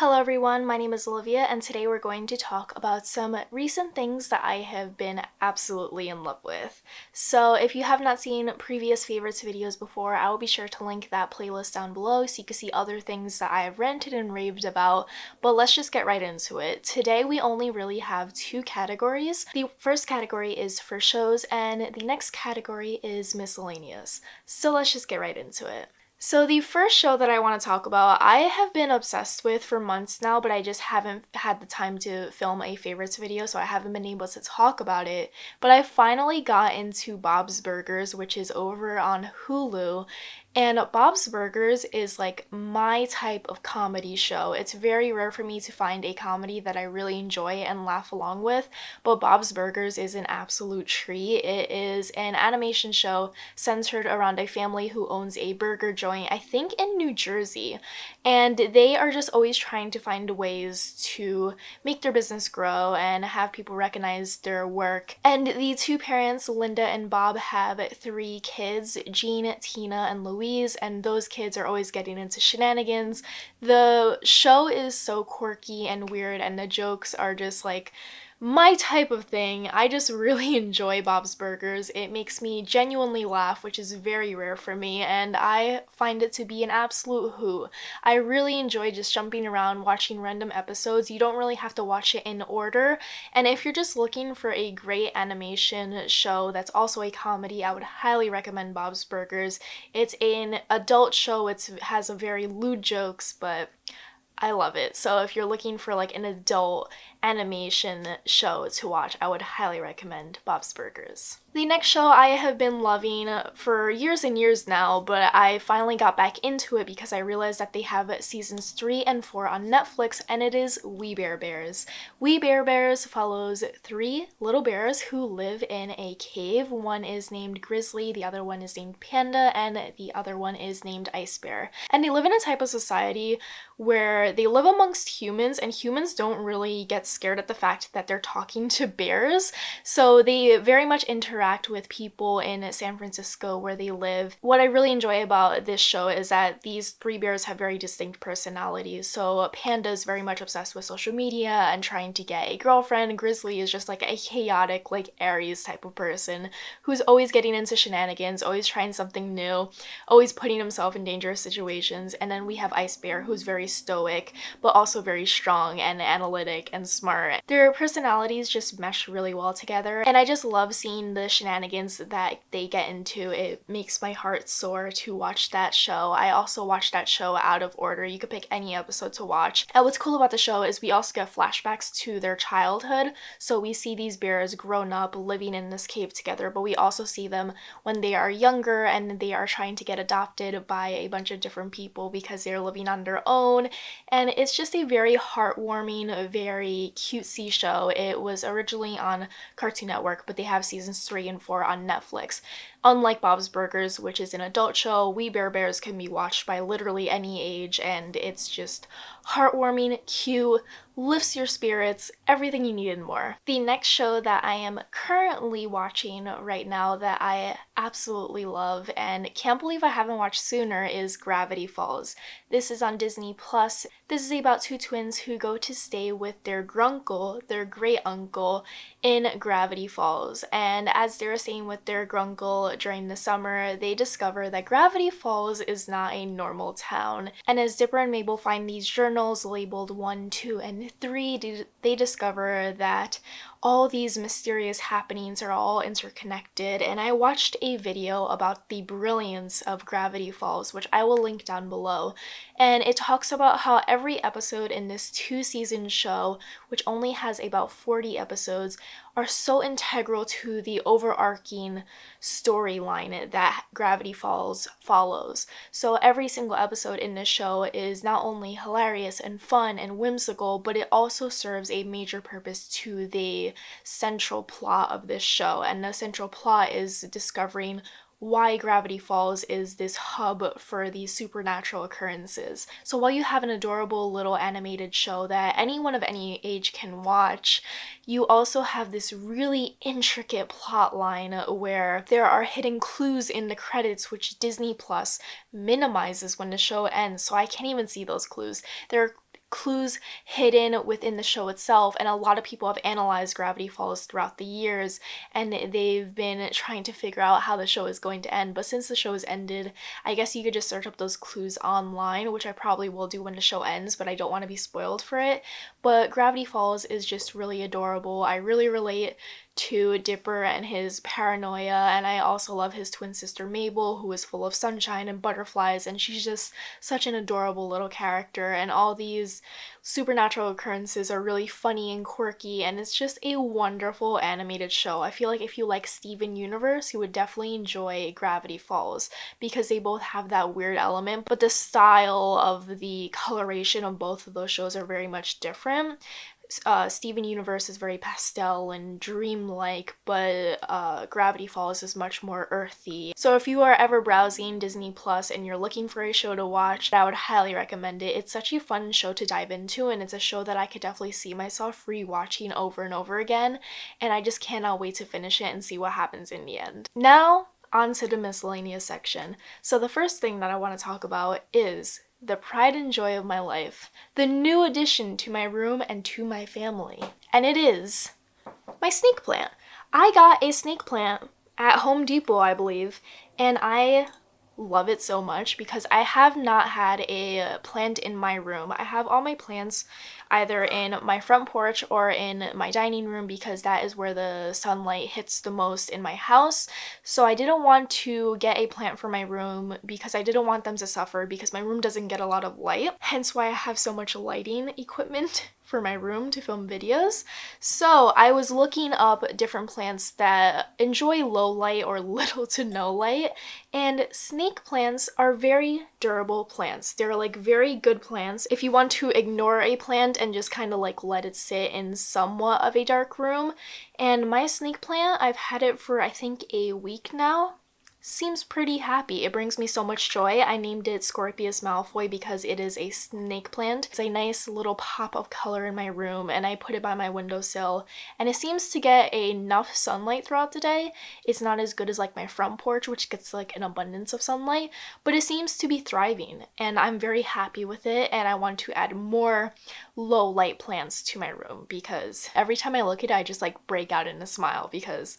Hello everyone, my name is Olivia and today we're going to talk about some recent things that I have been absolutely in love with. So if you have not seen previous favorites videos before, I will be sure to link that playlist down below so you can see other things that I have ranted and raved about, but let's just get right into it. Today we only really have two categories. The first category is for shows and the next category is miscellaneous. So let's just get right into it. So the first show that I want to talk about, I have been obsessed with for months now, but I just haven't had the time to film a favorites video, so I haven't been able to talk about it. But I finally got into Bob's Burgers, which is over on Hulu. And Bob's Burgers is like my type of comedy show. It's very rare for me to find a comedy that I really enjoy and laugh along with, but Bob's Burgers is an absolute treat. It is an animation show centered around a family who owns a burger joint, I think in New Jersey, and they are just always trying to find ways to make their business grow and have people recognize their work. And the two parents, Linda and Bob, have three kids, Jean, Tina, and Louise, and those kids are always getting into shenanigans. The show is so quirky and weird, and the jokes are just like my type of thing. I just really enjoy Bob's Burgers. It makes me genuinely laugh, which is very rare for me, and I find it to be an absolute hoot. I really enjoy just jumping around watching random episodes. You don't really have to watch it in order, and if you're just looking for a great animation show that's also a comedy, I would highly recommend Bob's Burgers. It's an adult show. It has a very lewd jokes, but I love it. So if you're looking for like an adult animation show to watch, I would highly recommend Bob's Burgers. The next show I have been loving for years and years now, but I finally got back into it because I realized that they have seasons 3 and 4 on Netflix, and it is We Bare Bears. We Bare Bears follows 3 little bears who live in a cave. One is named Grizzly, the other one is named Panda, and the other one is named Ice Bear. And they live in a type of society where they live amongst humans, and humans don't really get scared at the fact that they're talking to bears, so they very much interact with people in San Francisco where they live. What I really enjoy about this show is that these 3 bears have very distinct personalities. So Panda is very much obsessed with social media and trying to get a girlfriend. Grizzly is just like a chaotic, like Aries type of person who's always getting into shenanigans, always trying something new, always putting himself in dangerous situations. And then we have Ice Bear, who's very stoic but also very strong and analytic and smart. Their personalities just mesh really well together, and I just love seeing the shenanigans that they get into. It makes my heart soar to watch that show. I also watched that show out of order. You could pick any episode to watch. And what's cool about the show is we also get flashbacks to their childhood. So we see these bears grown up living in this cave together, but we also see them when they are younger and they are trying to get adopted by a bunch of different people because they're living on their own. And it's just a very heartwarming, very cutesy show. It was originally on Cartoon Network, but they have seasons 3 and 4 on Netflix. Unlike Bob's Burgers, which is an adult show, We Bare Bears can be watched by literally any age, and it's just heartwarming, cute, lifts your spirits, everything you need and more. The next show that I am currently watching right now that I absolutely love and can't believe I haven't watched sooner is Gravity Falls. This is on Disney+. This is about 2 twins who go to stay with their grunkle, their great uncle, in Gravity Falls. And as they're staying with their grunkle during the summer, they discover that Gravity Falls is not a normal town. And as Dipper and Mabel find these journals labeled 1, 2, and 3, they discover that all these mysterious happenings are all interconnected. And I watched a video about the brilliance of Gravity Falls, which I will link down below. And it talks about how every episode in this 2-season show, which only has about 40 episodes, are so integral to the overarching storyline that Gravity Falls follows. So every single episode in this show is not only hilarious and fun and whimsical, but it also serves a major purpose to the central plot of this show. And the central plot is discovering why Gravity Falls is this hub for these supernatural occurrences. So while you have an adorable little animated show that anyone of any age can watch, you also have this really intricate plot line where there are hidden clues in the credits, which Disney Plus minimizes when the show ends, so I can't even see those clues. There are clues hidden within the show itself, and a lot of people have analyzed Gravity Falls throughout the years, and they've been trying to figure out how the show is going to end. But since the show has ended, I guess you could just search up those clues online, which I probably will do when the show ends, but I don't want to be spoiled for it. But Gravity Falls is just really adorable. I really relate to Dipper and his paranoia, and I also love his twin sister Mabel, who is full of sunshine and butterflies, and she's just such an adorable little character, and all these supernatural occurrences are really funny and quirky, and it's just a wonderful animated show. I feel like if you like Steven Universe, you would definitely enjoy Gravity Falls, because they both have that weird element, but the style of the coloration of both of those shows are very much different. Steven Universe is very pastel and dreamlike, but Gravity Falls is much more earthy. So if you are ever browsing Disney Plus and you're looking for a show to watch, I would highly recommend it. It's such a fun show to dive into, and it's a show that I could definitely see myself rewatching over and over again, and I just cannot wait to finish it and see what happens in the end. Now, on to the miscellaneous section. So the first thing that I want to talk about is the pride and joy of my life, the new addition to my room and to my family, and it is my snake plant. I got a snake plant at Home Depot, I believe, and I love it so much because I have not had a plant in my room. I have all my plants either in my front porch or in my dining room because that is where the sunlight hits the most in my house. So I didn't want to get a plant for my room because I didn't want them to suffer because my room doesn't get a lot of light. Hence why I have so much lighting equipment for my room to film videos. So I was looking up different plants that enjoy low light or little to no light, and snake plants are very durable plants. They're like very good plants if you want to ignore a plant and just kind of like let it sit in somewhat of a dark room. And my snake plant, I've had it for I think a week now. Seems pretty happy. It brings me so much joy. I named it Scorpius Malfoy because it is a snake plant. It's a nice little pop of color in my room, and I put it by my windowsill, and it seems to get enough sunlight throughout the day. It's not as good as like my front porch, which gets like an abundance of sunlight, but it seems to be thriving, and I'm very happy with it, and I want to add more low light plants to my room because every time I look at it, I just like break out in a smile because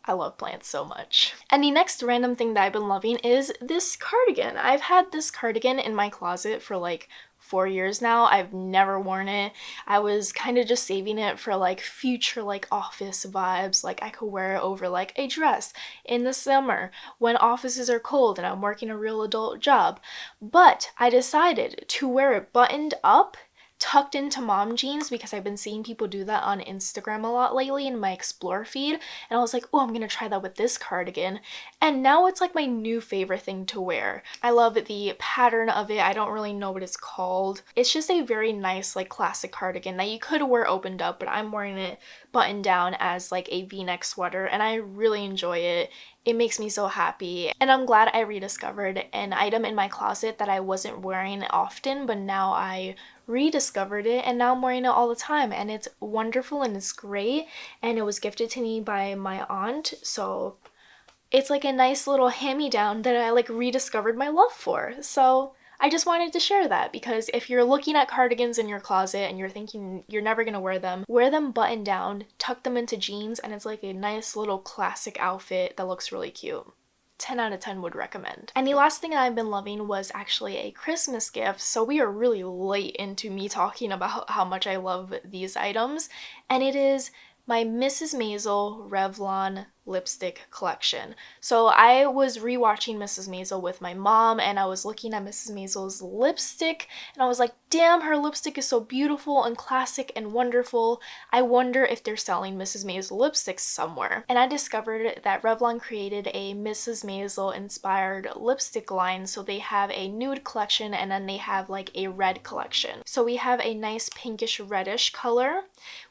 I love plants so much. And the next random thing that I've been loving is this cardigan. I've had this cardigan in my closet for like 4 years now. I've never worn it. I was kind of just saving it for like future like office vibes. Like I could wear it over like a dress in the summer when offices are cold and I'm working a real adult job. But I decided to wear it buttoned up, tucked into mom jeans, because I've been seeing people do that on Instagram a lot lately in my explore feed, and I was like, oh, I'm gonna try that with this cardigan, and now it's like my new favorite thing to wear. I love the pattern of it. I don't really know what it's called. It's just a very nice like classic cardigan that you could wear opened up, but I'm wearing it buttoned down as like a v-neck sweater, and I really enjoy it. It makes me so happy, and I'm glad I rediscovered an item in my closet that I wasn't wearing often, but now I rediscovered it, and now I'm wearing it all the time, and it's wonderful and it's great, and it was gifted to me by my aunt, so it's like a nice little hand-me-down that I like rediscovered my love for. So I just wanted to share that because if you're looking at cardigans in your closet and you're thinking you're never gonna wear them buttoned down, tuck them into jeans, and it's like a nice little classic outfit that looks really cute. 10 out of 10 would recommend. And the last thing that I've been loving was actually a Christmas gift. So we are really late into me talking about how much I love these items, and it is my Mrs. Maisel Revlon lipstick collection. So I was rewatching Mrs. Maisel with my mom, and I was looking at Mrs. Maisel's lipstick, and I was like, damn, her lipstick is so beautiful and classic and wonderful. I wonder if they're selling Mrs. Maisel lipsticks somewhere. And I discovered that Revlon created a Mrs. Maisel inspired lipstick line. So they have a nude collection, and then they have like a red collection. So we have a nice pinkish reddish color.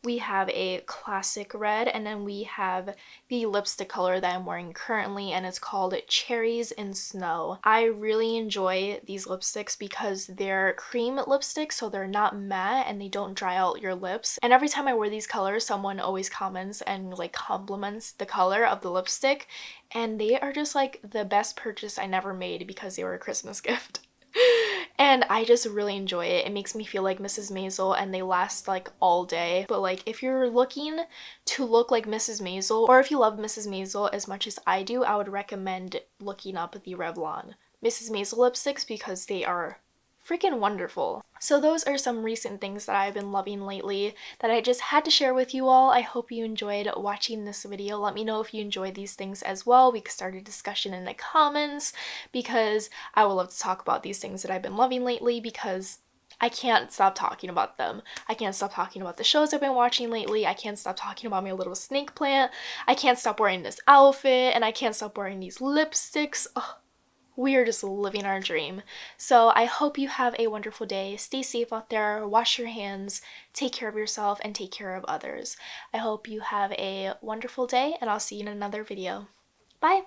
We have a classic red, and then we have the lipstick color that I'm wearing currently, and it's called Cherries in Snow. I really enjoy these lipsticks because they're cream lipsticks, so they're not matte and they don't dry out your lips. And every time I wear these colors, someone always comments and like compliments the color of the lipstick, and they are just like the best purchase I never made because they were a Christmas gift. and I just really enjoy it. It makes me feel like Mrs. Maisel, and they last like all day. But like if you're looking to look like Mrs. Maisel, or if you love Mrs. Maisel as much as I do, I would recommend looking up the Revlon Mrs. Maisel lipsticks because they are freaking wonderful. So those are some recent things that I've been loving lately that I just had to share with you all. I hope you enjoyed watching this video. Let me know if you enjoyed these things as well. We could start a discussion in the comments because I would love to talk about these things that I've been loving lately because I can't stop talking about them. I can't stop talking about the shows I've been watching lately. I can't stop talking about my little snake plant. I can't stop wearing this outfit, and I can't stop wearing these lipsticks. Ugh. We are just living our dream. So I hope you have a wonderful day. Stay safe out there, wash your hands, take care of yourself, and take care of others. I hope you have a wonderful day, and I'll see you in another video. Bye!